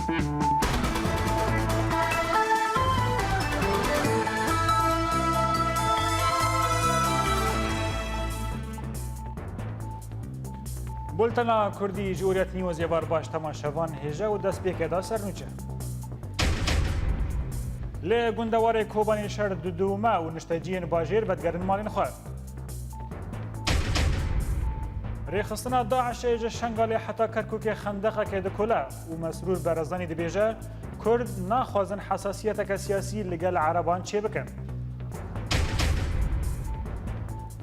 بولتنا کردی جوریت نیوز یوار باش تماشاوان هجه و دست بیکده سرنوچه. لی گندوار کوبانی شهر دومه و نشتجین باجیر بدگرن مالین خواه. ریخستنا داعش ایجا شنگالی حتی کرکوک خندقه که دکوله و مسرور برزانی دبیجه کرد ناخوازن حساسیت که سیاسی لگل عربان چه بکن.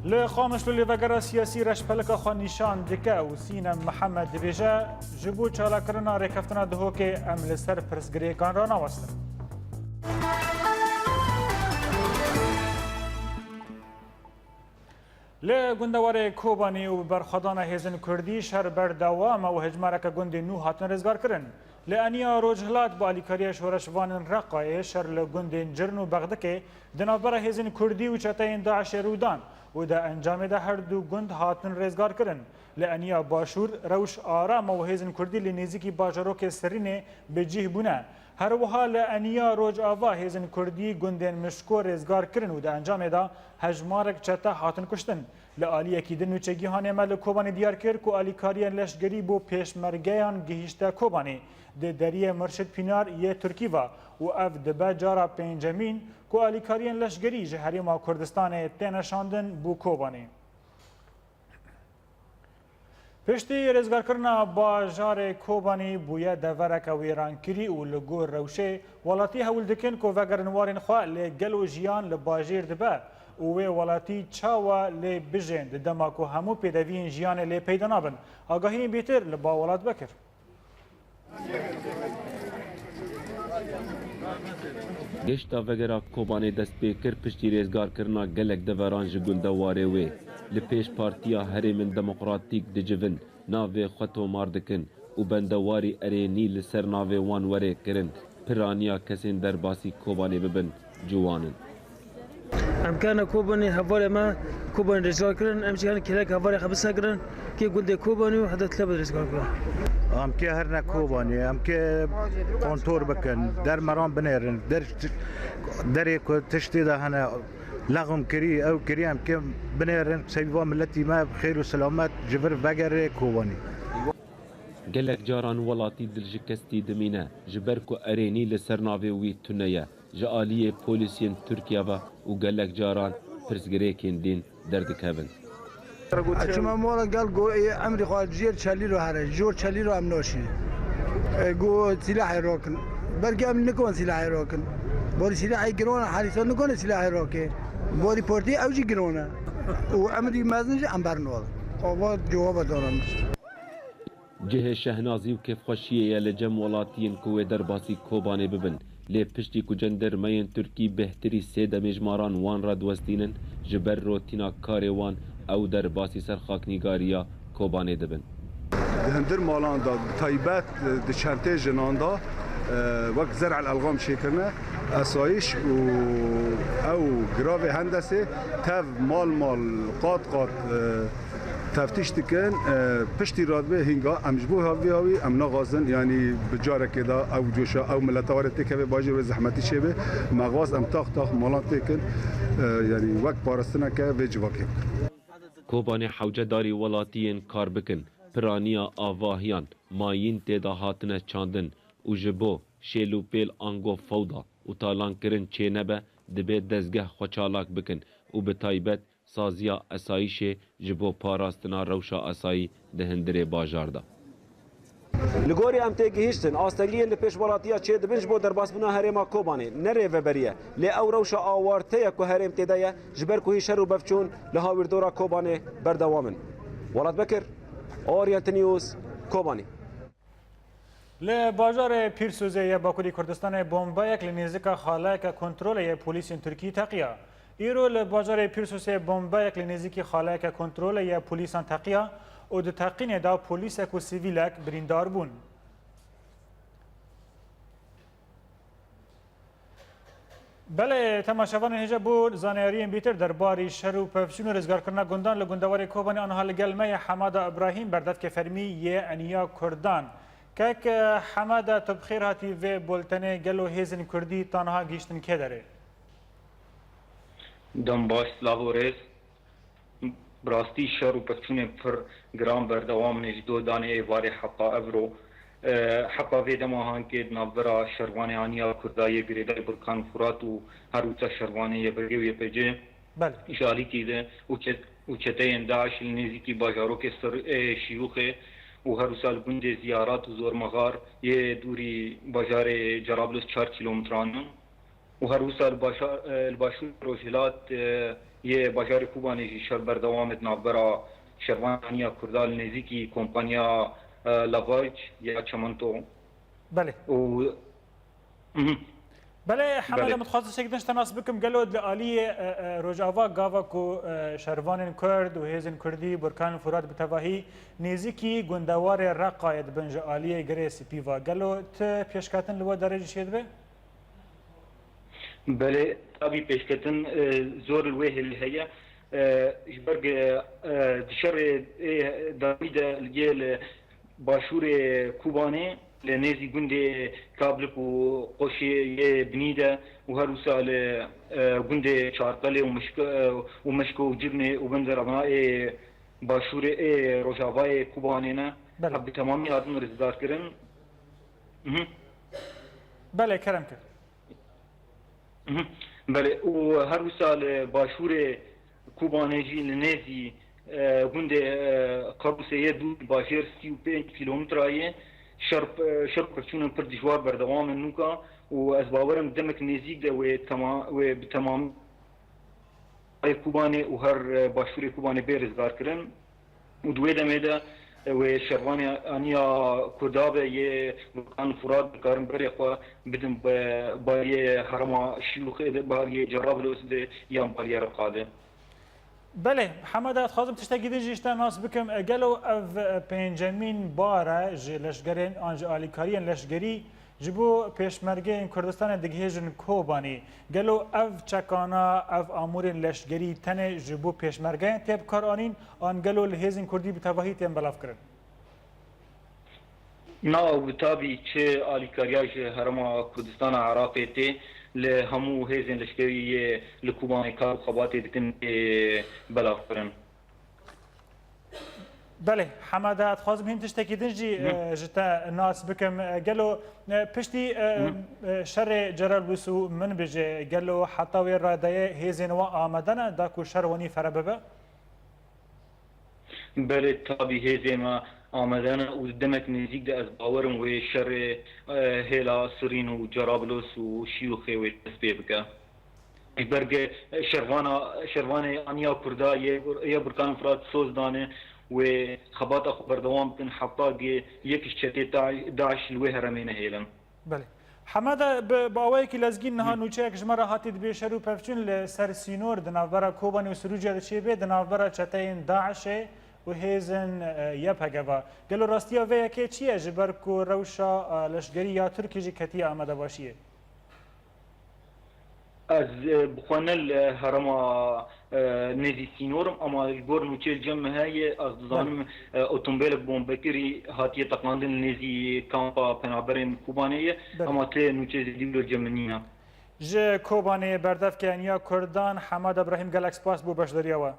لی خامش لی وگرا سیاسی رشپلک خواه نشان دکه و سینم محمد دبیجه جبو چالا کرنا ریکفتنا دهو که امل سر پرسگریکان را نوستن. لی گندوار کوبانی و برخدان هیزن کردی شهر بردوام و هجمارک گند نو هاتن رزگار کرن. لی انیا روجهلات با الیکاری شورشوان رقای شهر لگند جرن و بغدکه دنابر هیزن کردی و چطاین داعش رودان و دا انجام ده هر دو گند هاتن رزگار کرن. لی انیا باشور روش آرام و هیزن کردی لی نزیکی باجروک سرینه بجیه بونه. هر وها لانیا روج آوا هیزن کردی گندن مشکو رزگار کرن و دا انجام دا هجمارک چتا هاتن کشتن. لآلی اکیدن و چگی هانه مل کوبانی دیار کرد که آلیکاریان لشگری بو پیشمرگیان گهیشته کوبانی ده دریه مرشد پینار یه ترکی و اف دبه جارا پینجمین که آلیکاریان لشگری جهریم کردستان تینشاندن بو کوبانی. پشتی رزگار کرنا باجار کوبانی بویا دورک ویرانکری و لگور روشه ولاتی هول دکن که وگرنوارین خواه لگل و جیان لباجیر دبه اوه ولاتی چاوا لی بجند دماکو همو پیدوین جیان لی پیدا نابن آگاهی بیتر لبا ولات بکر. گشتا وگرا کوبانی دست پیکر پشتی رزگار کرنا گلک دوران جگل دواره وی لپیش پارتیا هرمن دموکراتیک دجوین ناوی خطو ماردکن و بندواری ارینی لسر ناوی وان وره کرن پرانیا کسین در باسی کوبانی ببن جوانن. امکان کوبانی حواله ما کوبانی رزگار کرن امکان کلاک حواله خبسه کرن که گنده کوبانی و حدت لب رزگار کرن. امکان هر نکوبانی امکان کنتور بکن در مرام بنیرن در تشتی ده هنه لغم کری او کری امکان بنیرن سیبوا ملتی ما بخیر و سلامت جبر وگر کوبانی. گلک جاران ولاتی دلجکستی دمینه جبر کو ارینی لسر ناوی وی تونیه جالیه پولیسین ترکیه و گلک جاران پرسگریکین دین دردکبن. اچما مورا قال جو امري خال جير تشالي له هره جور تشالي له امنوشي جو سلاح يروكن برقام نكون سلاح يروكن بوري سلاح يقرون حارسون نكون سلاح يروكن بوري بورتي او جي قرونه وامري مازنج امبرنول او جواب دورن جه شهنازی و کیف خوشیه لجم ولاتین کوه در باسی کوبانی ببن لی پشتی کو جندر مین ترکی بهتری سه دمجماران وان را دوستینن جبر روتینا کاری وان او در باسی سر خاکنیگاریا کوبانی دبن. هندر مالان دا تایبت دچنته جنان دا وقت زرع الالغام شکرنه اسایش و او گراو هندسه تف مال قات تفتیش دکن پشتی رادبه هنگا امجبوه هاوی ام نغازن یعنی بجاره که دا او جوشا او ملتوار تکه باجر و زحمتی شبه مغاز ام تاخ مالان تکن یعنی وقت پارستنه که ویج واقع کوبانی حوجه داری ولاتین کار بکن پرانیا آواهیان ماین تیدا هاتنه چاندن و جبو شیلو پیل آنگو فودا و تالان کرن چه نبه دبه دزگه خوچالاک بکن و به تایبت سازیا اسایش جبو پاراستنا روشا اسایی دهندره باجاردا. لگوری ام تگهیشتن آستگلیه لپیش ولاتیا چه دبنج بو در باس بنا هرما کوبانی نره وبریه لی او روشا آوارته کو هرم تدایه جبر کو شر و بفچون لهاور دورا کوبانی بردوامن ولات بکر اورینت نیوز کوبانی. لی باجار پیرسوزه باکوری کردستان بمبایک لنزدیک خالق کنترل پلیس ترکی تقیا. ایرو لباجار پیرسوزه بمبایک لنزدیک خالق کنترل پلیس تقیا و د تقین دا پلیسک و سیویلک بریندار بون. بله تماشاوان هجا بود زانیارین بیتر درباری شر و پفشون و رزگار کرنا گندان لگندوار کوبانی آنها لگلمه حماد ابراهیم برداد که فرمی یه انیا کردان كاك حماده تبخير هاتي في بولتنه قالوا هيزن كردي تنها گیشتن که داره دم باش لاهورز براستی شر و پچونه پر گرام بردوام نجدو دانه ایواری حقا افرو حقا في دماهان كيد نابرا شرواني آنيا كردائي قريداي بركان فرات و هروتا شرواني يبرگي و يبجي بله إشاري كيده وچتين داعش النزيكي باجارو کے سر شيوخه و هروسا الگنده زيارات و زور مغار يه دوري باجار جرابلس 4 كيلومتران و هروسا الباشور روجلات يه باجار كوباني شر بردوامت نابرا شرواني كردال نزيكي كومبانيا لاواج یا چمنتو بله بله حمله متخصص شكدنش تناس بكم قالوا لآلية روجاوا قاوا كو شروان كرد وهيزن كردي بركان فراد بتواهي نيزيكي گندوار رقايد بنج آلية غريس بيوا قالوا ت پیشکاتن لو درجه شد به بله ابي پیشکاتن زور الوجه اللي هي جبرق دشر داويد الجيل باشور کوبانه لنزی گنده کابلک و قوشی بنیده و هروسا گنده چارقله و مشکو و جبنه و بنزر ابناء باشور روجاوای کوبانه نه حب تمامی آدم رزدار کرن بله کرم کرد بله و هروسا باشور کوبانه جی لنزی گنده قابوسه دو باشر 35 کیلومترایه شرب پرچونن پر دجوار بردوام نوکا و از باورم دمک نزیک ده و بتمام کوبانه و هر باشور کوبانه برزگار کرن و دوی دمه ده و شروانی آنیا کردابه یه برکان فراد بکارن بری خواه بدن با یه حرما شلوخه ده با یه جرابلوس ده یا با یه رقاده بله حماده خازم تشتاقی دیجیشتا ناس بکم گلو اف پنجمین باره جی لشگرین آنج آلیکارین لشگری جبو پیشمرگه کردستان دگهیجن کوبانی گلو اف چکانا اف آمورین لشگری تنه جبو پیشمرگه تیب کار آنین آن گلو لحیزین کردی بتواهی تیم بلاف کرن نا بتابي چه آلیکاریاج هرما کردستان عراقی تی لهمو هيزن لشكري لكوباني كاب خباتي دكن بلاف کرن بله حماده خازم هين تشتكي دنجي جتا ناس بكم قالوا بشتي شر جرال بسو من بيجي قالوا حتى وين راديه هيزن وآمدنا داكو شر وني فرببه بله تابي هيزن آمدن و دمک نزدیک ده از باورم و شر هلا سرین و جرابلس و شیوخه و تسبیح بکه برگ شروان آنیا کردا یه برکان فراد سوز دانه و خبات اخو بردوام بکن حتی یکیش چتی داعش الوه هرمینه هیلن بله حماده باوی که لزگین نها نوچه که جمره هاتید به شروع پفچون لسر سینور دنابرا کوبانی و سروجی ده به دنابرا چتین داعشه و هیزن یپگوا گلو راستیا وی که چیه جبر کو روشا لشگری یا ترکی جی کتی آمده باشیه از بخوانه الهرما نزی سینورم اما الگور نوچه الجمع های از دزانم اتومبیل بومبکری هاتیه تقلاندن نزی کامپا پنابرین کوبانه اما تی نوچه زیدیو الجمع نیه جه کوبانه بردف که انیا کردان حماد ابراهیم گلکس پاس بو بشدریاوه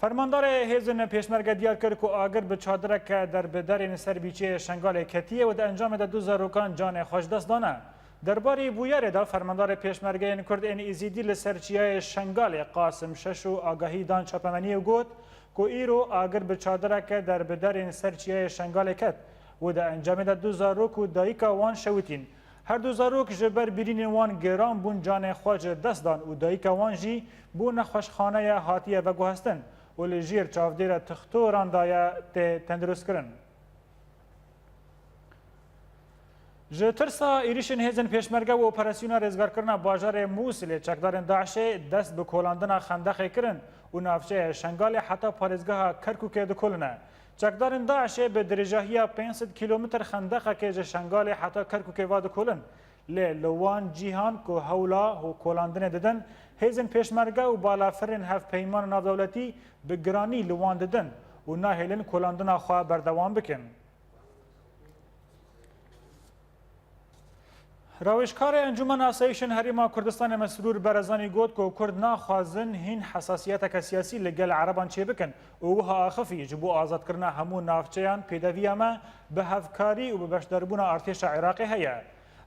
فرماندار هیزن پیشمرگه دیار کرد که آگر به چادره که در بدرین سر بیچه شنگال کتیه و در انجام ده 2 زاروکان جان خوش دست دانه درباره بویره دا فرماندار پیشمرگه کرد این ایزیدی لسرچیه شنگال قاسم ششو آگاهی دان چاپمنی و گوت که ایرو آگر به چادره که در بدرین سرچیه شنگال کت و در انجام ده 2 زاروک و دایکا وان شوتین هر 2 زاروک جبر برین وان گرام بون جان خوش دست دان و دایکا وان جی بون خوشخانه هاتیه و گوهستن و لجیر چاودیر تختوران دایا تندرست کرن. جه ترسا ایریشن هیزن پیشمرگه و اپراسیونا رزگار کرنا باجار موسیل چکدارن داعشه دست به کولاندنا خندقه کرن و نافچه شنگال حتی پارزگاه کرکوکه دکلنه. چکدارن داعشه به درجاهی 500 کیلومتر خندقه که جه شنگال حتی کرکوکه واد کلن. لوان جیهان که هولا و کولاندنه ددن هیزن پیشمرگه و بالافرین هف پیمان ناودولتی به گرانی لوان ددن و ناهێلن کۆلاندنا خوا بەردەوام بکەن. راوێژکارê Encûmena Asayişên Herêma Kurdistanê Mesrûr Berezanî got ku Kurd naxwazin hîn hesasiyeteke siyasî li gel Ereban çê bikin û wiha axifî ji bo azadkirina hemû navçeyan pêdeviya me bi hevkarî û bi beşdarbûna artêşa Iraqê heye.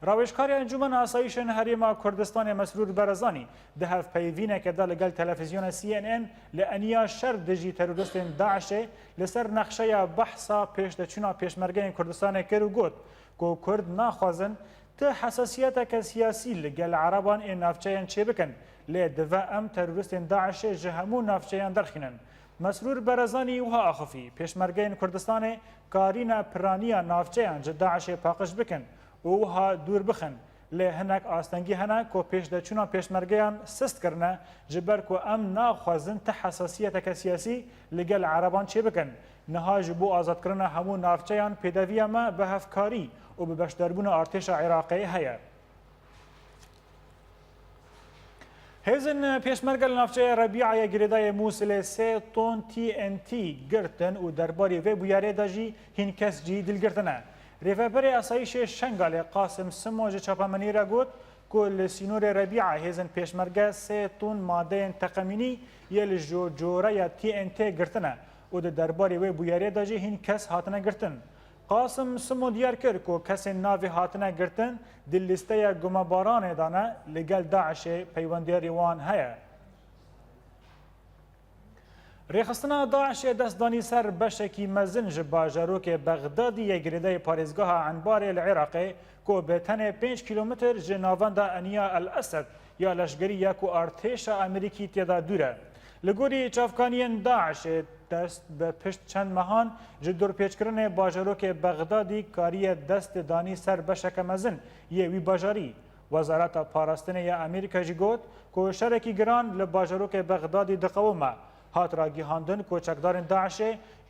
Raweşkarê Encûmena Asayişên Herêma Kurdistanê Mesrûr Berezanî di hevpeyvîneke da li gel televizyona CNN li eniya şer dijî teroristên Daişê li ser nexşeya behsa pêşdeçûna Pêşmergeyên Kurdistanê kir û got ku Kurd naxwazin ته حساسیتک سیاسی لگل عربان این نافچهان چه بکن لی دو ام تروریستین داعش جهمو نافچهان درخینن. مسرور برزانی وها آخفی پیشمرگین کردستان کارینا پرانیا نافچهان جه داعش پاقش بکن وها دور بخن لی هنک آستنگی هنک و پیش دچونا پیشمرگیان سست کرنه جبر کو ام ناخوازن ته حساسیتک سیاسی لگل عربان چه بکن نهاج بو آزاد کرنه همو نافچهان پیدوی ما به هفکاری و به بەشداربوون ئارتێشە عێراقی هەیە. هێزن پێشمەرگە لە ناوچەیە ڕەبیعە گرێدایە مووسلێ 3 تۆن TNT گرتن و دەرباری وێ بویارێدا ژی هین کەس جی دلگرتنە. رێڤەبەرێ ئاسایشێ شەنگالێ قاسم سمۆژە چاپەمەنیرە گوت کو لە سینۆرێ ڕەبیعە هێزن پێشمەرگە 3 تۆن مادەیەن تەقەمینی یە لە جۆرەیە TNT گرتنە و د دەرباری وێ بویارێدا ژی هین کەس هاتنە گرتن. قاسم سمو دیار کرد که کسی ناوی هاتنه گرتن دل لیسته گمباران دانه لگل داعش پیوندی وان هیا. ریخستنا داعش دستدانی سر بشکی مزن جباجرو که بغدادی گریده پاریزگاه عنبار العراقی که به تنه 5 کیلومتر جناوند انیا الاسد یا لشگری یا که ارتش امریکی تیدا دوره. لگوری چافکانیان داعش دست به پشت چند مهان جدور پیچکرن باجروک بغدادی کاری دست دانی سر بشک مزن یه وی باجاری. وزارت پاراستن یا امریکا جی گوت که شرکی گران لباجروک بغدادی دقومه هات را گیهاندن کوچکدارن داعش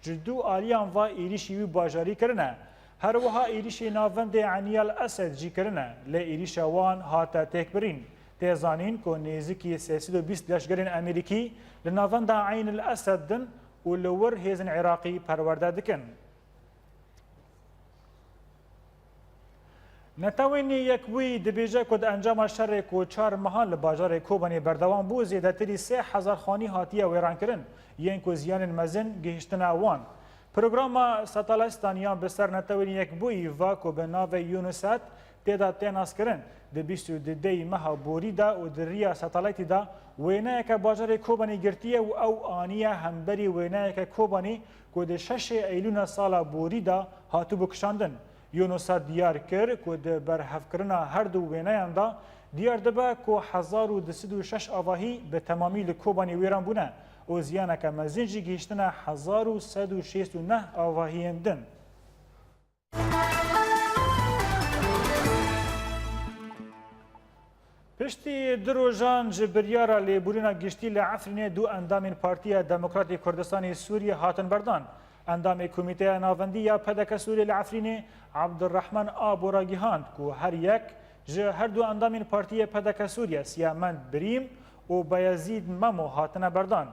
جدو آلیان و ایریشی وی باجاری کرنه. هر وها ایریشی ناوند عنیال اسد جی کرنه لی ایریش وان هات تکبرین. تیزانین که نیزکی 320 لشگرین امریکی لناوند عین الاسد دن و لور هیزن عراقی پرورده دکن. نتوینی یکوی دبیجه کد انجام شر کو 4 ماهان لباجار کوبانی بردوام بو زیادتری 3000 خانی هاتیه ویران کرن یین کو زیان مزن گهشتن اوان. پروگرام ساتالستانیان بسر نتوینی یکوی و کو به ناو یونوسات تیدا تیناس کرن د 22 ماه بوری دا و د ریا ساتلایتی دا وینه که باجار کوبانی گرتیه و او آنیه همبری وینه که کوبانی که د 6 ایلون سال بوری دا هاتو بکشاندن. یونوسات دیار کر که د برهفکرنا هر دو وینه دا دیار دبا که 1206 آواهی به تمامی لکوبانی ویران بونه و زیانه که مزنجی گیشتنه 1169 آواهی اندن. پشتی دروژان جبریارا لیبورینا گشتی لعفرین دو اندامین پارتیا دموکراتی کردستانی سوریه هاتن بردان. اندام کمیته ناوندی یا پدک سوریه لعفرین عبدالرحمن آب را گیهاند که هر یک هر دو اندامین پارتیا پدک سوریه سیامند بریم و بایزید ممو هاتن بردان.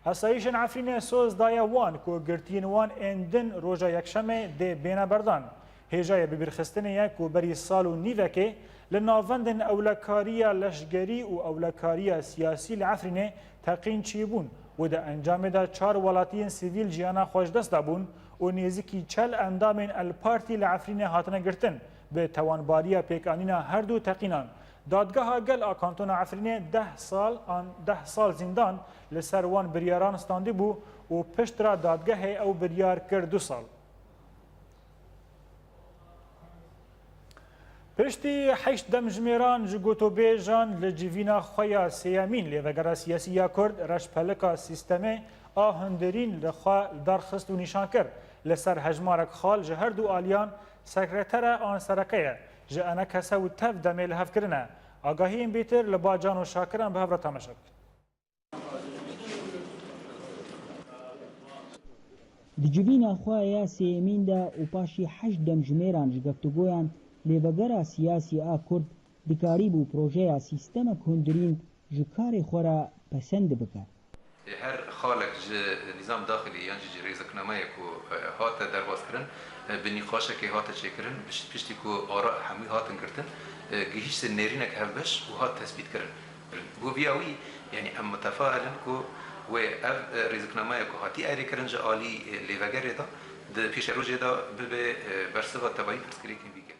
اسایشن عفرین سوز دایا وان که گرتین وان اندن روژا یکشمه ده بین بردان. هجای ببرخستن یک و بری سال و نیوه که لناوندن اولکاریا لشگری و اولکاریا سیاسی لعفرینه تقین چیبون و ده انجام ده 4 ولاتین سیویل جیانا خوش دست دابون و نیزکی 40 اندامین الپارتی لعفرینه هاتنه گرتن به توانباریا پیکانینا هر دو تقینان. دادگاه گل آکانتون عفرینه 10 سال زندان لسر وان بریاران ستانده بو و پشت را دادگاه او بریار کرد 2 سال. پشتی 8 دمجمیران جگوتو بیجان لجیوینا خویا سیامین لیوگرا سیاسی یا کرد رشپلکا سیستم آهندرین لخوا درخست و نشان کرد لسر هجمارک خال جهر دو آلیان سکرتر آن سرکیه جه انا کسا و تف دمیل هف کرنه آگاهی این بیتر لباجان و شاکران به هفره تماشک. دجیوینا خویا سیامین دا و پاشی 8 دمجمیران جگفتگویان لیوگرا سیاسی آکرد دکاری بو پروژه سیستم کندرین جکار خورا پسند بکن. هر خالق نظام داخلي يعني رزقنامه کو هات درباز کردن به نقاشه که هات چکردن پشتی کو آراء همی هاتن کردن گهیش نرینک هفبش و هات تثبیت کردن بو بیاوی يعني ام متفائلا کو و رزقنامه کو هاتی اری کردن جالی لیوگری دا د پیش روزه دا به برسوا تبعی پرسکری کیم بیگل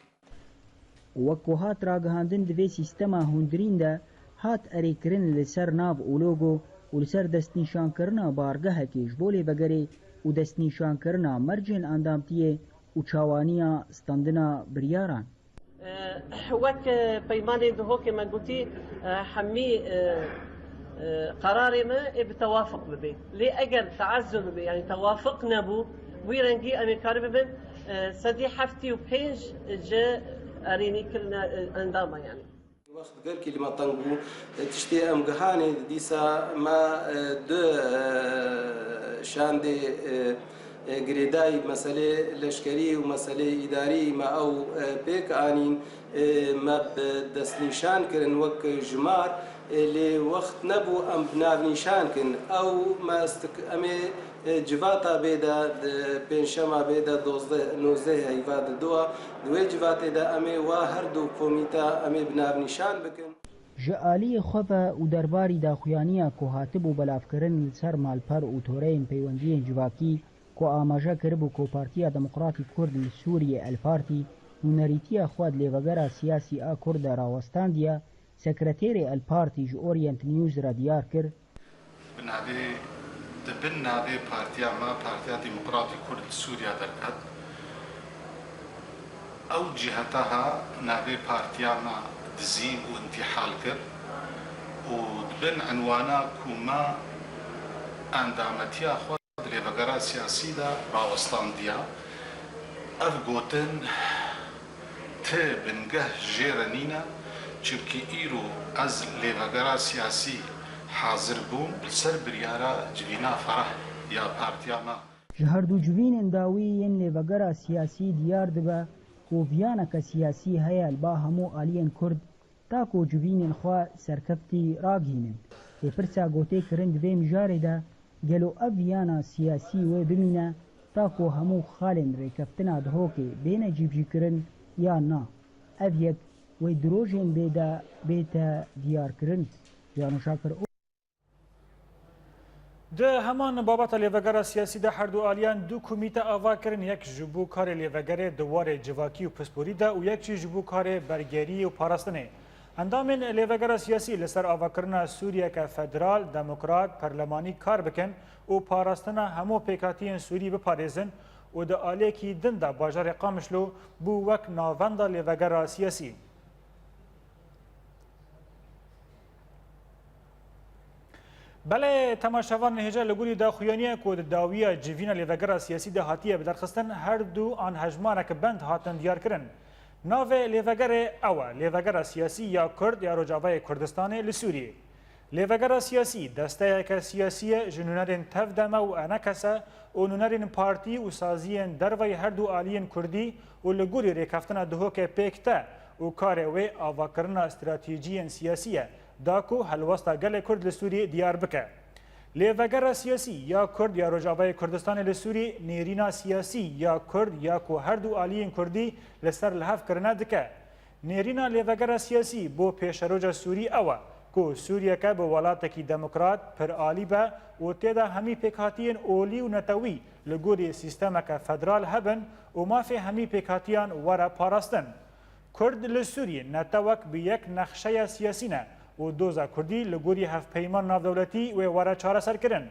وەکو هات ڕاگەهاندن دەبێ سیستەما هوندریندا هات ئەریکردن لەسەر ناو و لۆگۆ و لەسەر دەستنیشانکردنا بارگەهەکیش بۆ لێبەگەرێ و دەستنیشانکردنا مەرجێن ئەندامتیە و چاوانیە ستاندنا بریاران وەک پەیمانێ دهۆکێ مە گوتی هەمی قرارێ مە بتەوافق ببێ لێ ئەگەر تەعەزل ببێ یعنی تەوافق نەبوو وی ڕەنگی ئەمێ کار ببن سەدی هەفتی و پێنج جە ئەرێنی کردنە ئەندامە یعنی وقت قال كي لما طنقو تشتي ام قهاني ديسا ما دو شاندي قريداي مسألة لشكري ومسألة إداري ما أو بيك آنين ما بدسنيشان كرن وك جمار اللي وقت نبو ام بنافنيشان كن او ما امي جواتا بيدا بنشما بيدا 19 هيفاد دوا دوي جواتا دا امي واهر دو كوميتا امي بنافنيشان بكن ژئالی خۆڤە و دەرباری داخوایانیە کۆ هاتبوو بەلافکردن سەر مالپەر و تۆرەیەن پەیوەندیên civakî کو ئاماژە کربوو کۆپارتیا دموقراتی کورد li Sûriyê Elpartî nûnerîtiya xwe di lêvegera siyasî a Kurd de rawestandiye sekreterê Elpartî ji Orient News re diyar kir دبن ناوی پارتیا ما پارتیا دموکراتی کورد سووریا دەکات ئەو جیهەتەها ناوی پارتیا ما دزی و انتحال کرد و دبن عنوانە کوما ئەندامەتیا خۆ لێڤەگەرا سیاسیدا ڕاوەستاندیە ئەف گوتن تێ بنگەه ژێرە نینە چونکی ئیرۆ ئەز لێڤەگەرا سیاسی حاضر بووم سەر بریارە جوینا فەرەح یا پارتیا ما ji herdû civînên dawî yên lêvegera siyasî diyar dibe ku viyaneke siyasî heye li ba hemû aliyên Kurd ta ku civînên xwe serkeftî ragihînin lêpirsa gotê kirin di vê mijarê de gelo ev viyana siyasî wê bimîne ta ku hemû xalên rêkeftina dihokê bêne cîvjîkirin yan na ev yek wê di rojên bê de bête diyarkirin Canûşakir ده همان بابت لیوگرا سیاسی ده هر دو آلیان دو کمیته آوا کرن یک جبو کار لیوگره دواره جواکی و پسپوری ده و یک چی جبو کار برگری و پاراستنه اندامین لیوگرا سیاسی لسر آوا کرنا سوریه که فدرال دموکرات پرلمانی کار بکن و پاراستنه همو پیکاتین سوری بپاریزن و ده آلیه کی دن ده باجار قامشلو بو وک ناوند لیوگرا سیاسی بله تماشاوان هجا لگوری داخویانیه که داویه جوینا لیوگرا سیاسی ده هاتیه بدرخستن هر دو آن هجمانک بند هاتن دیار کرن ناو لیوگر اوه لیوگرا سیاسی یا کرد یا رجاوه کردستان لسوریه لیوگرا سیاسی دسته که سیاسی جنونرین تف دمه و انکسه و نونرین پارتی و سازیین دروی هر دو آلیین کردی و لگوری ریکفتن دهوک پیکته و کار و آواکرنا استراتیجیین سیاسیه داکو هلوستا گل کرد لسوری دیار بکه لیوگرا سیاسی یا کرد یا رجاوه کردستان لسوری نیرینا سیاسی یا کرد یا کو هر دو آلیین کردی لسر لحف کرنا دکه نیرینا لیوگرا سیاسی بو پیشروجا سوری اوه کو سوریه که به ولاتکی دموکرات پر آلی به و تیدا همی پیکاتین اولی و نتوی لگوری سیستمک فدرال هبن و مافی همی پیکاتیان ورا پاراستن کرد لسوری نتوک به یک نقشه سیاسی نه و دوزا کردی لگوری هفت پیمان نافدولتی و وره چاره سر کرن.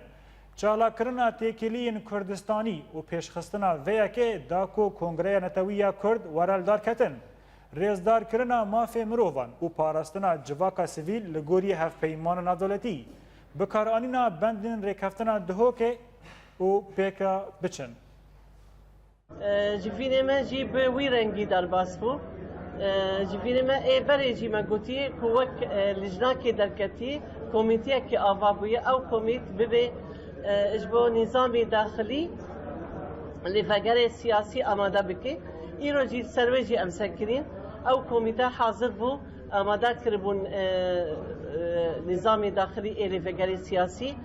چالا کرنا تیکیلین کردستانی و پیشخستنا ویا که داکو کنگره نتویا کرد ورالدار کتن. ریزدار کرنا مافی مروفان و پاراستنا جواکا سویل لگوری هفت پیمان نافدولتی. بکارانینا بندن ریکفتنا دهوکه و پیکا بچن. جیفینه من جی به وی رنگی در باسپو. جیفینه ما ایبری جی مگوتی کوک لجنا که درکتی کمیته که آوابویه او کمیت ببه اجبو نظام داخلی لیفگر سیاسی آماده بکه ایرو جی سروی جی امسکرین او کمیته حاضر بو آماده کربون نظام داخلی لیفگر سیاسی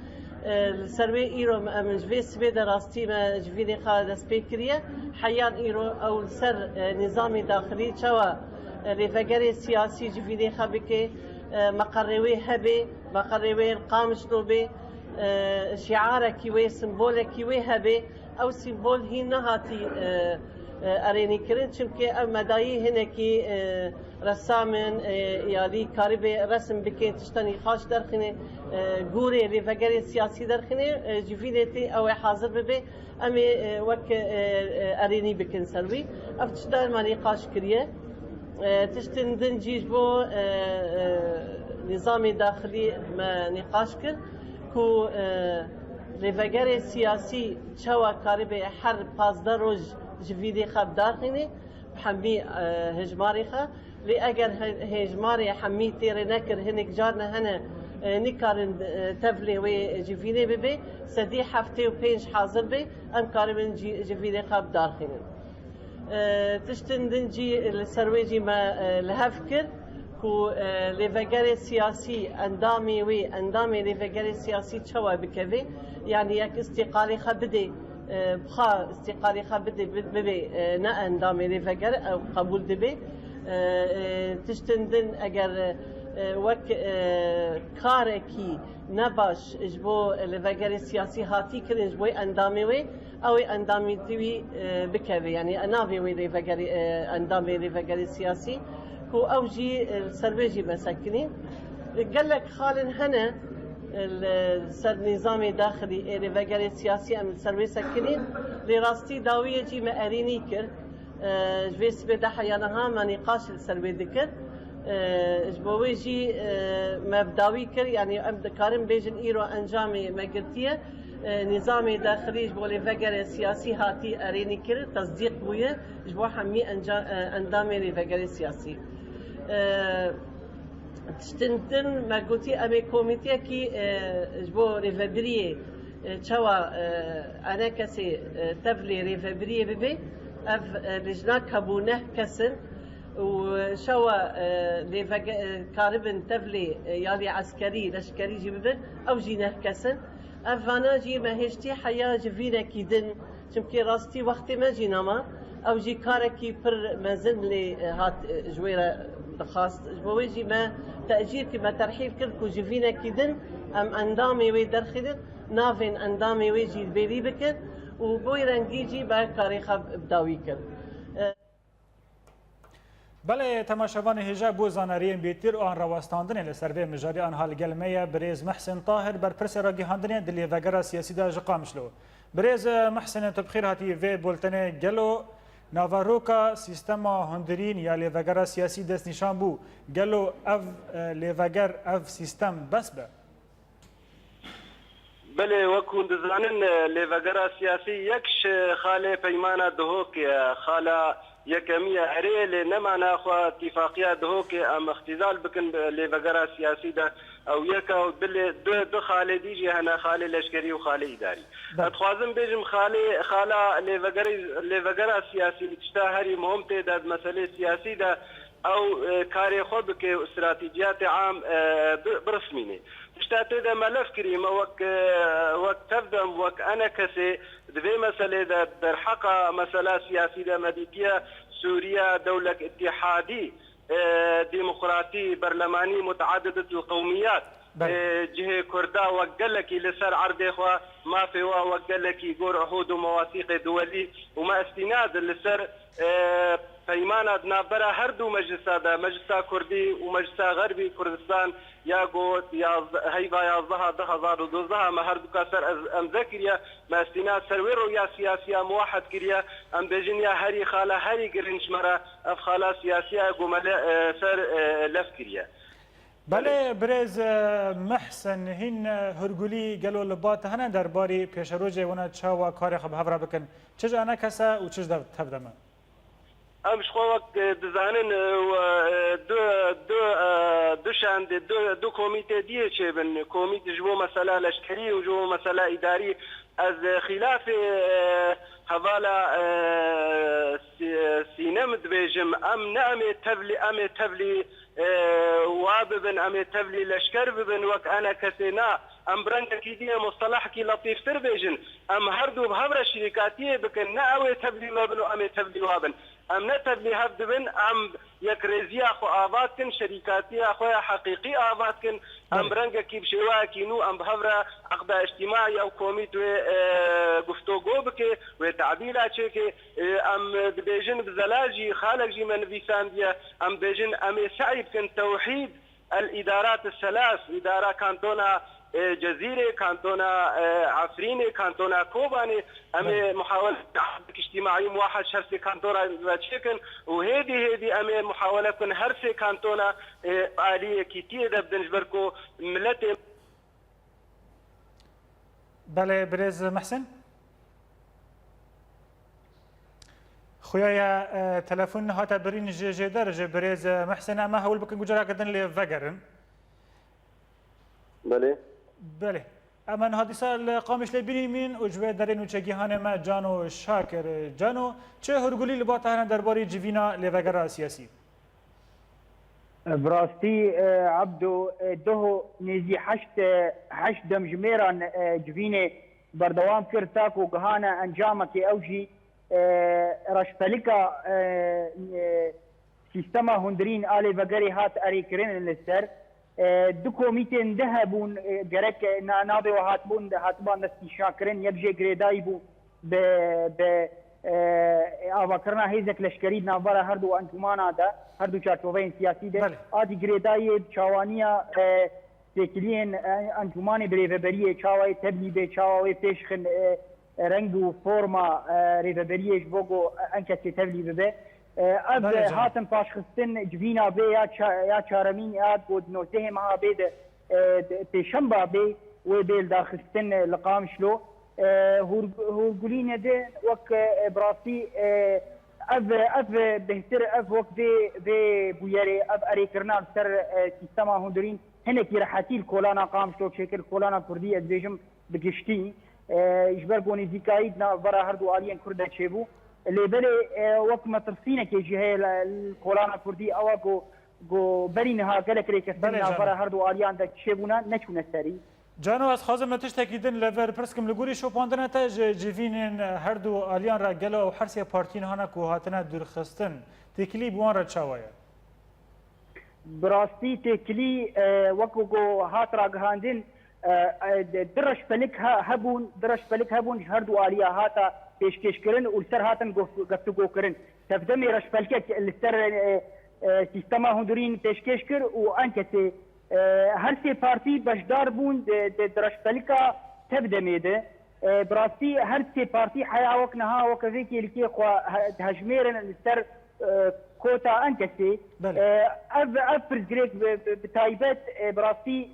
السروي إيرو من جفي سبيد راستي ما جفيني خالد سبيكرية حيان إيرو أو سر نظام داخلي شوا رفقري سياسي جفيني خابكي مقروي هبي مقروي القامش نوبي شعارك كيوي سمبولك كيوي هبي أو سمبول هي نهاتي أريني كرن چمكي أو مدايي هنكي رسامن يالي كاربي رسم بكين تشتني خاش درخني جوري رفقري سياسي درخني جفينتي أو حاضر ببي أمي وك أريني بكن سلوي أفتشدار ما نقاش كريه تشتندن جيجبو نظام داخلي ما نقاش كر كو رفقري سياسي شوا كاربي حر پازده روز جفيدي خب داخلي بحمي هجماري خا لأجر هجماري حمي تيري نكر هنك جارنا هنا نكارن تفلي وي جفيدي ببي سدي حفتي وبينش حاضر بي أم كاربن جفيدي خب داخلي تشتندن جي السرويجي ما لهفكر كو لفقري سياسي اندامي وي اندامي لفقري سياسي تشوا بكذي يعني يك استقالي خبدي بخا استقالي خبدي ببي نا اندامي لفقر او قبول دبي تشتندن اگر وك كاركي نباش اجبو لفقري سياسي هاتي كرن اجبو اندامي وي او اندامي تبي بكذي يعني انافي وي لفقري اندامي لفقري سياسي هو أوجي السربيجي مسكنين قال لك خالن هنا النظام داخلي رفقر السياسي أم السربي سكنين لراستي داوية جي ما أريني كر جويس بدا حيانها ما نقاش السربي ذكر جبوي جي ما بداوي كر يعني أم دكارم بيجن إيرو أنجامي ما قلتيه نظام داخلي جبو رفقر السياسي هاتي أريني كر تصديق بويه جبو حمي أندامي رفقر السياسي تشتنتن ما قلتي أمي كوميتيا كي جبو ريفابريه تشوا أنا كسي تفلي ريفابريه ببي أف لجناك هبونه كسن وشوا كاربن تفلي يالي عسكري لشكري جيبن أو جينه كسن أفانا جي ما هشتي حياة جفينة كيدن چمكي راستي وقت ما جينا ما أو جي كاركي بر مازن لي هات جويرة خاص جبوي جي ما تأجير كما ترحيل كركو جفينة كيدن أم أندامي وي درخدن نافين أندامي وي جي بيلي بكر وبوي رنجي جي با كاريخا بداوي كر بله تماشاوان هجا بو زانارین بیتر آن رواستاندن لسروی مجاری آن حال گلمه بريز محسن طاهر بر پرس را گهاندن دلی وگرا سیاسی دا جقامشلو بريز محسن تبخیر هاتی و بولتنه گلو ناواروکا سیستم هندرین یا لیوگر سیاسی دست نشان بو گلو اف لیوگر اف سیستم بس به بله وكون دزانن لیوگر سیاسی یکش خاله پیمانه دهوک خاله یکمیه اره نمانا خو اتفاقیه دهوک ام اختزال بکن لیوگر سیاسی ده او یکا بل دو خاله دیجی هنا خاله لشکری و خاله اداری اتخوازم بيجم خاله لیوگر سیاسی تشتا هری مهم تعداد مسئله سیاسی ده او کاری خود که استراتیجیات عام برسمینه تشتا تعداد ملف کریم وقت تفدم وقت انا كسي دفي مسألة در حق مسألة سياسية مديكية سوريا دولة اتحادي ديمقراطي برلماني متعددة القوميات جهه كردا وقلكي لسر عرض اخوة ما في وقلكي قور عهود ومواثيق دولي وما استناد لسر پیمانه نابرا هر دو مجلسا دا مجلسا کردی و مجلسا غربی کردستان یا گوت یا هیوا 2012 ما هر دو کسر ام ذکریا ما استناد سرویر رو یا سیاسی موحد کریا ام بجن یا هری خاله هری گرنش مرا اف خاله سیاسی گمل سر لف کریا بله بريز محسن هين هرگولی گلو لبات هنه درباری پیشروجه ونه چاوا کاری خب هفره بکن چج انا کسا و چج تبدمه امش خوك دزانن دو شاند دو كوميتي دي شبن كوميتي جو مساله لشكري وجو مساله اداري از خلاف حوالا سینم دبیجم ام نه ام تبلی واببن ام تبلی لشکر ببن وک انا کسینا ام برنگ کی دی مصطلح کی لطیف تر بیجن ام هر دو بهبر شرکاتی بکن نه او تبلی مبنو ام تبلی وابن ام نه تبلی هفت بن ام یک رزی اخو آباد کن شرکاتی اخو حقیقی آباد کن ام برنگ کی بشوا کینو ام بهبر عقد اجتماعی او کمیت گفتگو بکه و تعدیل اچه که ام بیجن بزلاجی خالق جی من ویسان دیا ام بیجن ام سعی بکن توحید الادارات الثلاث اداره كانتونا جزيره كانتونا عفرينه كانتونا كوباني ام محاوله اجتماعي موحد شرسي كانتونا تشيكن وهذه ام محاوله كن هرسي كانتونا آليه كتير بدنجبركو ملتي. بله برز محسن خويا تلفون هاتا برين جي درجه برز محسن اما هول بكن جرا كدن لي فغرن بله اما هادي سال قامش لبيني من وجوه درين وچگيهانه ما جانو شاكر جانو چه هرگولي لباطه درباري جوينا لفغرا سياسي براستي عبدو ده نزي حشت دمجميران جوينه بردوام كرتاكو قهانا انجامك اوجي رشتلكا سيستما هندرين آلي فغري هات اريكرين للسر دو كوميتين دهبون جرك نابي وهاتبون هاتبان دستي شاكرين يبجي جريداي بو ب آواکرنا هیزک لشکری ناوارا هر دو انجمانا دا هر دو چارچوبین سیاسی ده آدی گریدای چاوانیا تکلین انجمان بریوبریه چاوای تبلی به چاوای پیشخن رنگ و فرما ریوبریه جبوگو انکسی تبلی به اب هاتم پاشخستن جوینا به یا چارمین یاد بود نوته ما به پیشنبا به و بیل داخستن لقام شلو هورگولینه ده وک براسی اف بهتر اف وک به بویری اف اریکرنا سر سیستما هندرین هنکی راحتی الکولانا قام شلو شکل کولانا کردی ادویجم بگشتی اجبر بونی زیکاید نا برا هر دو آلیان کرده چیبو لبله وک مترسینه که جهه الکولانا کردی اوا گو برینها گلک ریکستن برا هر دو آلیان ده چیبونا نچونه سری جانو از خازم نتیش تاکیدن لور پرسکم لگوری شوپاندن تا جوینین هر دو آلیان را گلا و حرسی پارتین هانا کو هاتنا درخستن تکلی بوان را چاوایه براستی تکلی وکو گو هات را گهاندن درش پلک هبون هر دو آلیا هاتا پیشکش کرن و سر هاتن گفتگو کرن تفدمی رش پلکک لسر سیستما هندورین پیشکش کر و انکتی هر سی پارتی بشدار بون درش پلکا تبدا میده براستی هر سی پارتی حیا وکنها وکوی کی لکی خو هجمیرن سر کوتا انکسی اف پرزگریک بتایبت براستی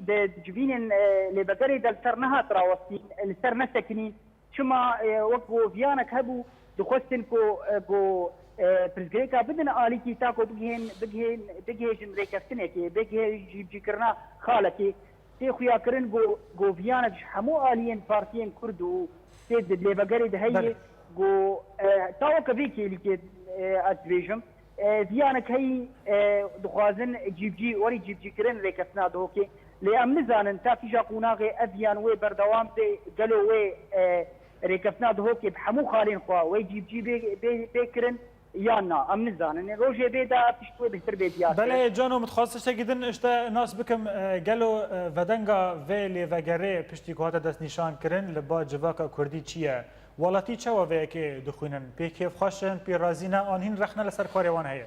جوینن لبگری دل سر نها تراوستی سر نسکنین شما وکو فيانك هبو دخوستن كو برزگریکا بدن آلی کی تاکو بگهیجن ریکستنه که بگهیج جیکرنا خالکی تی خویا کرن گو فيانك همو آلیین پارتیین کردو تی لبگری دهی گو تاوکا بیکی لیکی ادویجم فيانك هي دخوازن وری جیب کرن ریکستنا دوکی لأم نزانن تاكي جاقوناغي أفيان وي بردوام دي قالوا وي ريكفنا دهوكي بحمو خالين خوا ويجيب بيكرن يانا أم نزانن روجي بيدا بتشتوي بهتر بيديات بله جانو متخصص جدا اشتا ناس بكم قالوا ودنگا ويلي وغري پشتی که هاتا دست نشان کرن لبا جواكا كردي چيه والاتی چه وی که دخونن پی کیف خوشن پی رازینا آنهین رخنه لسر کاریوان هیا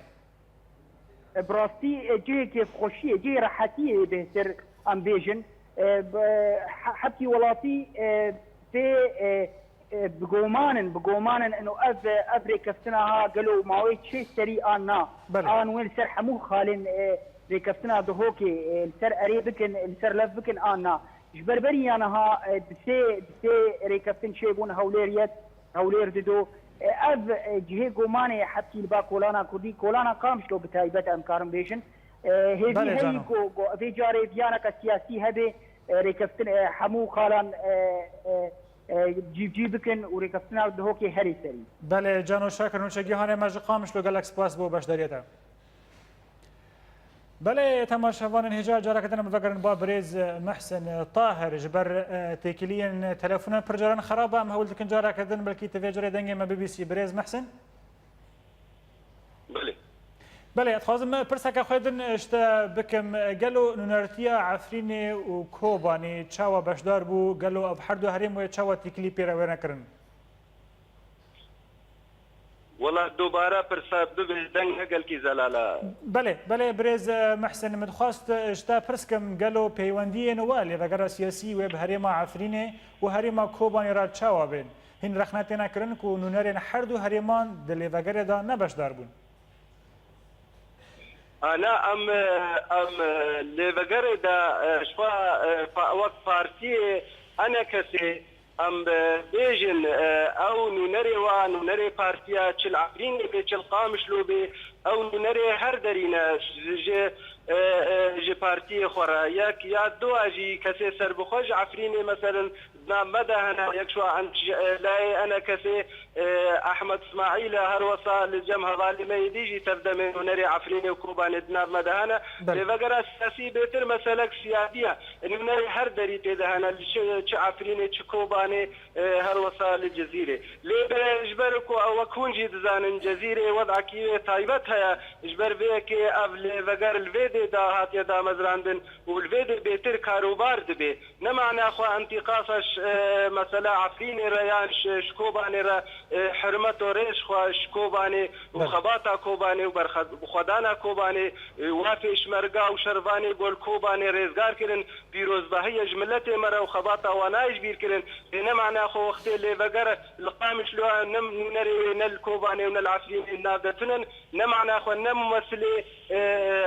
براستي جي كيف خوشيه جي راحتيه بهتر ام بيجن حبكي ولاتي في بقومانن انه افريكا فتناها قالوا ماوي شيء سري انا ان وين سر حمو خالن ريكفتنا دهوكي السر اريبكن السر لفكن انا جبربري انا ها بسي ريكفتن شيبون هولير ددو اف جهه قومانه حبكي البا كولانا كردي كولانا قامش لو بتايبت امكارم بيشن هي في جاري فيانا كسياسي هبه ريكفتن حمو خالان جی بکن و ریکفتنا دهوکی هری سری. بله جانو شاکر نوچگی هانه مجقامش لو گلک سپاس بو بشداریتا. بله تماشاوان انهجار جارا کردن مفکرن با بریز محسن طاهر جبر تکیلین تلفن پرجاران خرابه ام هول دکن جارا کردن بلکی تفجر دنگ ما BBC بریز محسن. بله اتخاذم پرسک خودن اشتا بکم گلو نونرتیا عفرین و کوبانی چاوا بشدار بو گلو اب هر دو هریم و چاوا تکلی پیرا ورنا کرن. والله دوباره پرساب دنگ هقل کی زلالا. بله بریز محسن مدخواست اشتا پرسکم گلو پیوندی نوالی وگر سیاسی و بهریم عفرین و هریم کوبانی را چاوا بین. هن رخناتی نکرن که نونرین هر دو هریمان دلی وگر دا نبشدار بون. أنا أم لبقرة دا شفا وقت فارسية أنا كسي أم بيجن أو نونري فارسية تشل عفرين تشل قامش لو بي أو نونري هردرينا جي بارتي خورا يا دو أجي كسي سربخوج عفريني مثلا مدى هنا يكشوا عن لا أنا كسي أحمد إسماعيل هروسا للجمهة ظالمة يديجي تبدأ من نري عفريني وكوباني دناب مدى هنا لفقرة سياسي بيتر مسألة سياسية إنه نري هردري تيدا هنا عفريني كوباني هروسا للجزيرة ليه جبركو أو كونجي دزان جزيرة وضع كي طيبتها جبر بيك أبل فقر الفيدي دا هاتي دا مزراندن والفيدي بيتر كاروبار دبي نمعنا أخوة انتقاصش مثلا عفريني ريان شكوباني را حرمتو ريش خوا شكوباني وخباتا كوباني وخدانا كوباني وافي شمرقا وشرفاني قول كوباني ريزقار كرن بيروز باهية جملتي مرا وخباتا ونايش بير كرن نمعنا أخوة وقتي اللي بقر لقامش لو نري نل كوباني ونل عفريني نابدتنن نمعنا أخوة نممثلي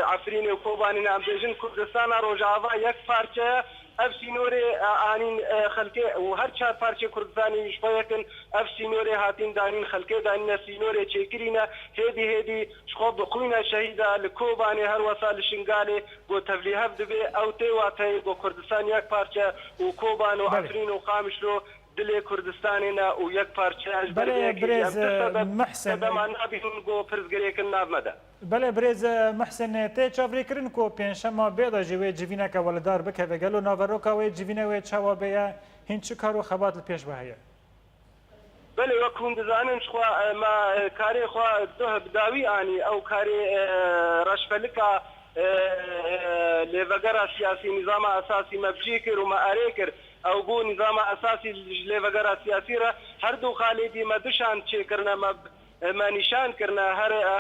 عفريني وكوباني نعم بيجن كردستان روجافا يك فارشة اف سينوري انين خلكي وهر چار پارچه كردستاني شويكن اف سينوري هاتين دانين خلكي دانين سينوري چيكرينا هدي شخوب بقوينا شهيدا لكوباني هر وصال شنغالي بو تبليهف دبي او تيواتي بو كردستان يك پارچه وكوبان وعفرين وقامشلو دلي كردستاننا ويك پارچه بريز محسن بمعنى بهم جو فرزگريكن ناب مدى بله بريز محسن ته چاوری کرن کو پنجشنبه بیدا جوی جوینا که ولدار بکه و گلو ناوروکا و جوینا و چاوا بیا هنچ کارو خبات پیش بهیا بله وكون دزانن شخوا ما كاري خوا ده بداوي اني او كاري رشفلكا لفقرا سياسي نظام اساسي مبجيكر وما اريكر او بو نظام اساسي لفقرا سياسي هر دو خالدي ما دشان چه کرنا ما نشان کرنا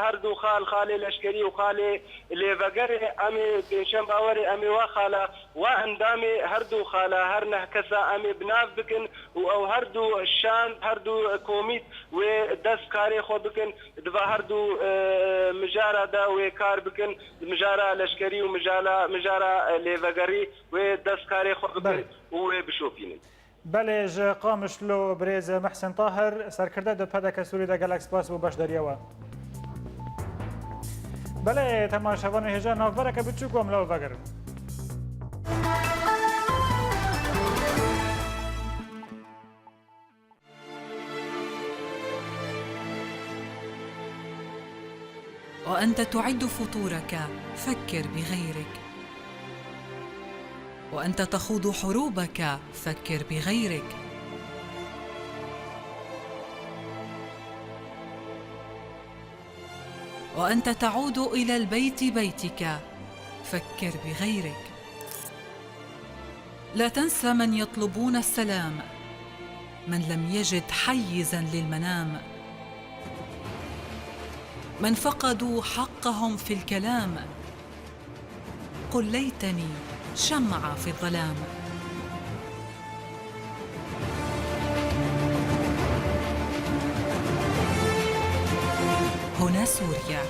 هر دو خالي لشکری و خالي لفقر امي بنشان باوري امي وخالا واندامي هر دو خالا هر نهكسا امي بناف بكن او هر دو الشان هر دو كوميت ودس كاري خو بكن دفا هر دو مجارة دا وكار بكن مجارة لشكري ومجارة لفقري ودس كاري خو بكن وبشوفين بله جا قامش لو بريز محسن طاهر سرکرده دو پدک سوری دا گلک سپاس بو باش داريوا بله تماشاوان هجا نافبرک بچوکو املاو وگر وأنت تعد فطورك فكر بغيرك وأنت تخوض حروبك فكر بغيرك وأنت تعود إلى البيت بيتك فكر بغيرك لا تنسى من يطلبون السلام من لم يجد حيزاً للمنام من فقدوا حقهم في الكلام قل ليتني شمعة في الظلام هنا سوريا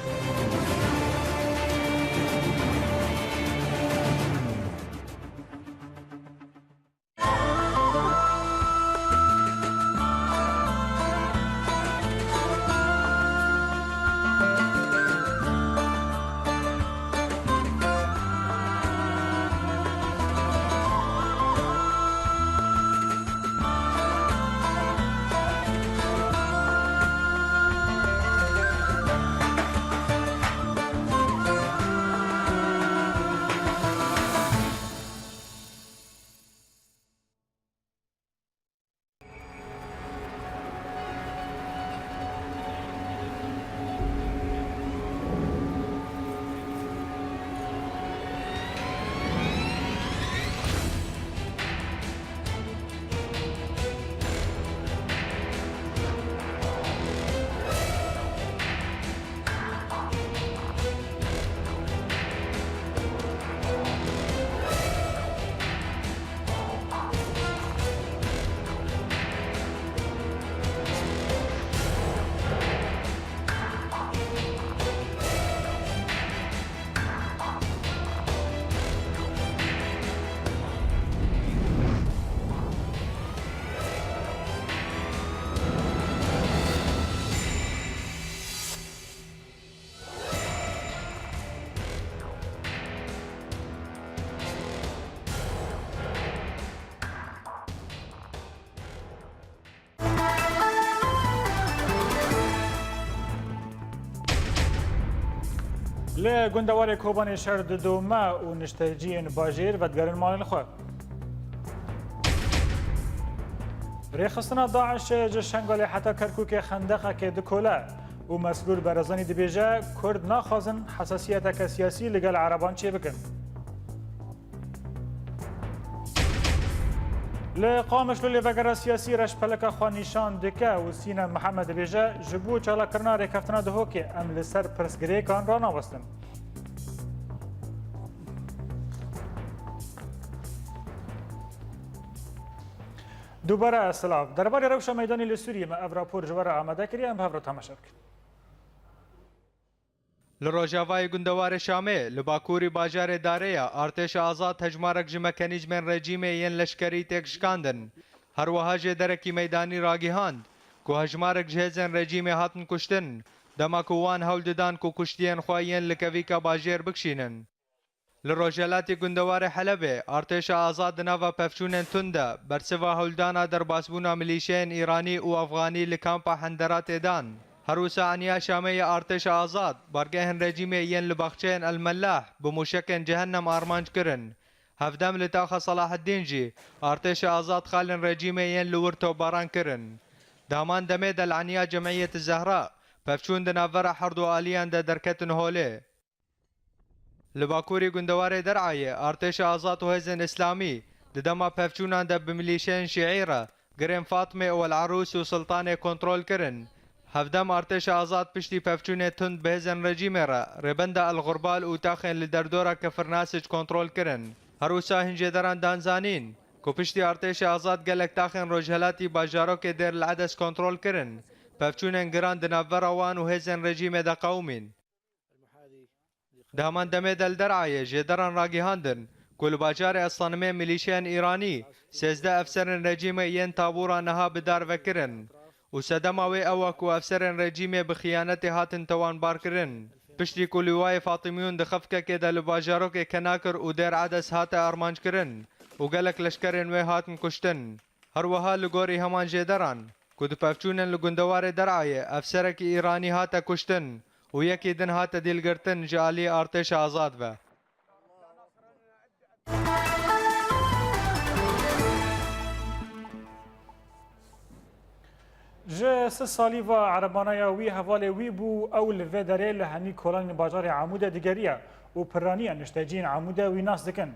لگندوار کوبانی شهر دوما و نشتجین باجیر و دگرن مالن خواه ریخستنا داعش جشنگال حتی کرکوک خندقه که دکوله و مسئول برزانی دبیجه کرد ناخوازن حساسیت که سیاسی لگل عربان چی بکن لقامش لوگر سیاسی رش پلک خواه نشان دکه و سینه محمد بیجه جبو چالا کرنا ریکفتنا دهو که ام لسر پرسگری کان را ناوستن دوباره سلام درباره روشا میدانی لسوریه ما افراپور جوار آمده کری ام هفرو تماشا بکن لروجاوای گندوار شامه لباکوری باجار داریا ارتش آزاد هجمارک جمکنیجمن رژیم ین لشکری تکشکاندن هر وهاج درکی میدانی راگیهاند کو هجمارک جهزن رژیم هاتن کشتن دماکوان هول ددان کو کشتین خواین لکویکا باجر بکشینن لروجالات گندوار حلبه ارتش آزاد نوا پفچونن تنده برسوا هولدانا در باسبونا ملیشین ایرانی و افغانی لکامپا حندرات دان هروسا عنیا شامي ارتش آزاد بارگهن رژیم ين لباخچين الملاح بموشكن جهنم ارمانج کرن هفدم لتاخ صلاح الدين جي ارتش آزاد خالن رژیم ين لورتو باران کرن دامان دميد العنيا جمعية الزهراء پفچون دنافر حردو آليان دا دركتن هوله لباكوري گندوار درعاية ارتش آزاد وهزن اسلامي ددما پفچونان دا بمليشين شعيرة گرين فاطمه والعروس وسلطانه كنترول کرن هفدم ارتش آزاد پشتی پفچون تند بهزن رژیم را ربند الغربال و تاخن لدردورا کفرناسج کنترول کرن هروسا هنجدران دانزانین کو پشتی ارتش آزاد گلک تاخن روجهلاتی باجارو که در العدس کنترول کرن پفچون گران دنافر وان و هزن رژیم دا قومین دامان دمه دل درعایه جدران راگیهاندن کل باجار اصلانمه ملیشین ایرانی 13 افسرن رژیم ین تابورا نها بدار وکرن و سدماوی اوک و افسرن رژیم بخیانت هاتن توان بارکرن پشتی کلیوای فاطمیون دخفکه که دل باجارو که کناکر و در عدس هات ارمانج کرن و گلک لشکرن و هاتن کشتن هر وها لگوری همان جدران کد پفچونن لگندوار درعایه افسرک ایرانی هات کشتن و یکی دن هات دیلگرتن جالی ارتش آزاد و جه سه سالی و عربانای وی حواله وی بو اول و داره لهمی کلان بازار عمود دیگریه و پرانی نشتجین عمود وی ناس دکن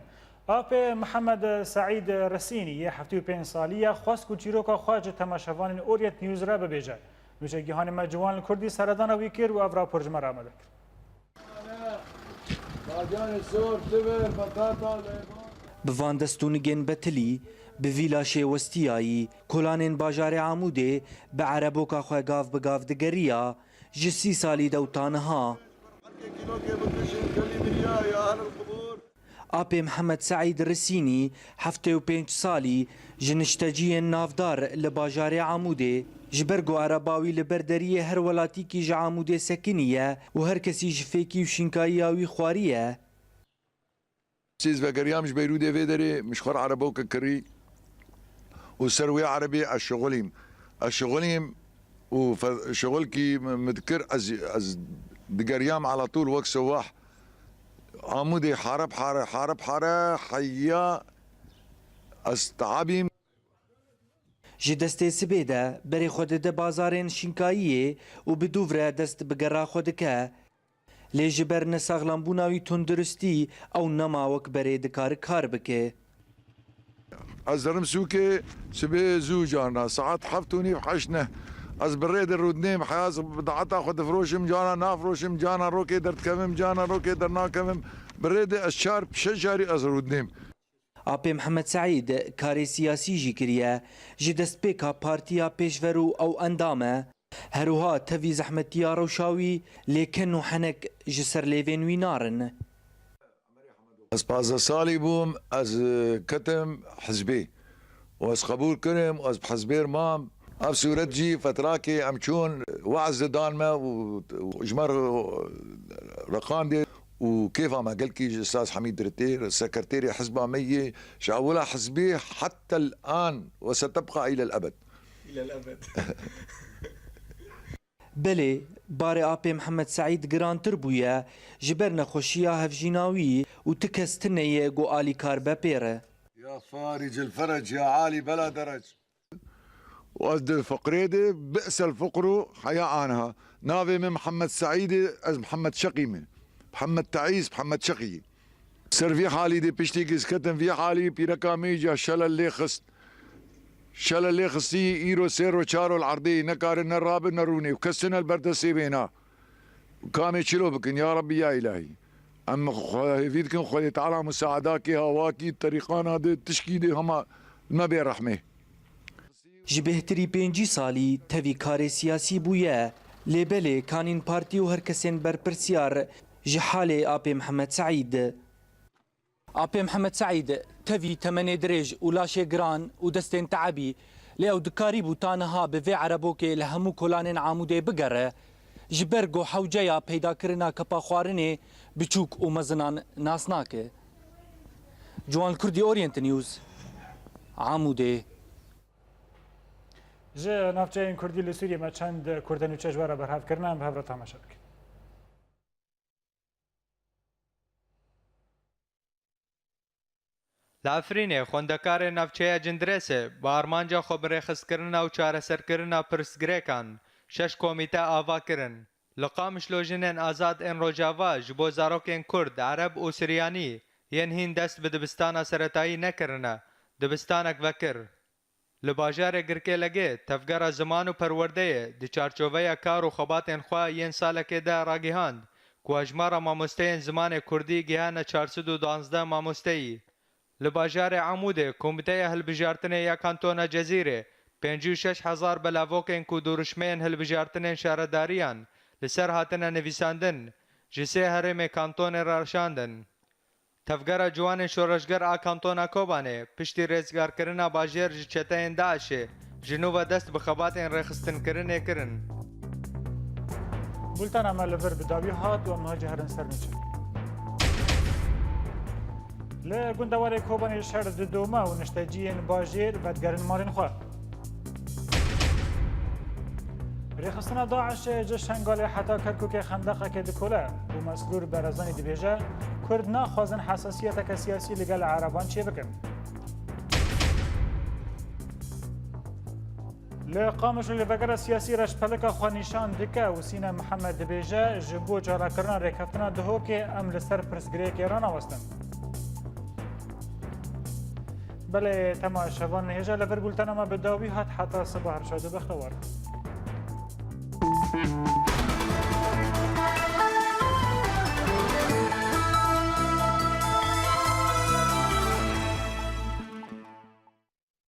آپ محمد سعید رسینی یه 75 سالیه خواست کو چیروکا خواج تماشاوان اوریت نیوز را ببیجه میشه گیهان مجوان کردی سردان وی کر و افرا پرجمه را آمده بوان دستونگین بتلی به ویلا شیوستیایی کلانین باجار عموده به عربوکا خواه گاف بگاف دگریا جسی سالی دوتانها آپ محمد سعید رسینی 75 سالی جنشتجی نافدار لباجار عموده جبرگو عرباوی لبردریه هر ولاتی کی جعموده سکنیه و هر کسی جفیکی و شنکاییاوی خواریه سيز بقريام مش بيرودي فيدري مش خور عربوك كري وسروي عربي الشغليم وشغلكي مذكر از دقريام على طول وقت سواح عمودي حارب حيا استعابيم جدست سبيدا بري خود ده بازارين شنكايي وبدوفره دست بقرا خودكه لجبر نساغلان بوناوی تندرستی او نماوک بره دکار کار بکه از درم سوکه سبه زوجانا ساعت حفتونی بحشنه از برید رودنیم حیاز بدعتا خود فروشم جانا نافروشم جانا روکه در تکمم جانا روکه در ناکمم برید از شار شجاری از رودنیم آپ محمد سعید کاری سیاسی جی کریه جی دست پیکا پارتیا پیشورو او اندامه هروها تفي زحمتيا روشاوي لكن وحنك جسر ليفين وينارن از 15 سالي بوم از كتم حزبي واز قبول كرم واز بحزبير مام اب صورت جي فتراكي امشون وعز دانما وجمر رقان دي وكيف ما قال كي استاذ حميد درتير سكرتيري حزبه مية شاولها حزبي حتى الان وستبقى الى الابد بله بارê apê Mihemed Saîd girantir bûye ji ber nexweşiya hevjînawî û tikestineyê got alîkar bepêr e. يا فارج الفرج يا عالي بلا درج وقصد فقريدي بئس الفقر حياء عنها نافي من محمد سعيدي از محمد شقيمي محمد تعيس محمد شقي سر في حالي دي بشتي كسكتن في حالي بيركا ميجا شلل اللي خست شلل اللي خستي ايرو سيرو شارو العرضي نكار النراب النروني وكسنا البردسي بينا كامي شلو بكن يا ربي يا الهي اما يفيدكم خوي تعالى مساعداكي هواكي طريقان هذا تشكيدي هما ما بيرحمه ji bêhtirî 5 salî tevî karê siyasî bûye lêbelê kanîn partî û her kesên berpirsiyar ji halê apê Mihemed Saîd. Apê Mihemed Saîd tevî temenê dirêj û laşê giran û destên teebî lê ew dikarî bû ta niha bi vê erebokê li hemû kolanên Amûdê bigere ji ber got hewceya peydakirina kepa xwarinê biçûk û mezinan nas nake. Ciwan Kurdî Orient News Amûdê. ji navçeyên Kurdî li Sûriyê me çend kurdenûçe ji were berhevkirine bi hev re temaşa bikin. Li Efrînê xwendekarê navçeya Cindirêsê bi armanca xwe bi rêxistkirina û çareserkirina pirsgirêkan 6 komîte ava kirin. Li Qamişlojinên azad ên Rojava ji bo zarokên Kurd, Ereb û Siryanî yên hîn dest bi dibistana seretayî nekirine, dibistanek vekir. Li bajarê Girkêlegê tevgera ziman û perwerdeyê di çarçoveya kar û xebatên xwe yên salekê de ragihand ku hejmara mamosteyên zimanê Kurdî gihane 412 mamosteyî. Li bajarê Amûdê Komîteya Hilbijartinê ya Kantona Cezîrê 56,000 belavokên ku duruşmeyên hilbijartinên şaredariyan li ser hatine nivîsandin ji sê herêmê kantonê re şandin. Tevgera ciwanên şoreşger a Kantona Kobanê piştî rêzgarkirina bajêr ji çeteyên Daişê ji nû ve dest bi xebatên rêxistinkirinê kirin. Bultana me li vir bi dawî hat û em niha ciherin ser nîçe. Li gundewarê Kobanê şer di doma û nişteciyên bajêr vedgerin malên xwe. Rêxistina Daişê ji şengalê heta Kerkûkê xendeqekê dikole û Mesrûr Berezanî dibêje Kurd naxwazin hesasiyeteke siyasî li gel Ereban çê bikin. Li Qamiş û lêvegera siyasî reşpeleka xwe nîşan dike û Sîne Mihemed dibêje ji bo carakirina rêkeftina dihokê em li ser pirsgirêkê re nawestin. Belê tema şevan nihêja li vir bultena me bi dawî hat heta sibah her şadê bextewar.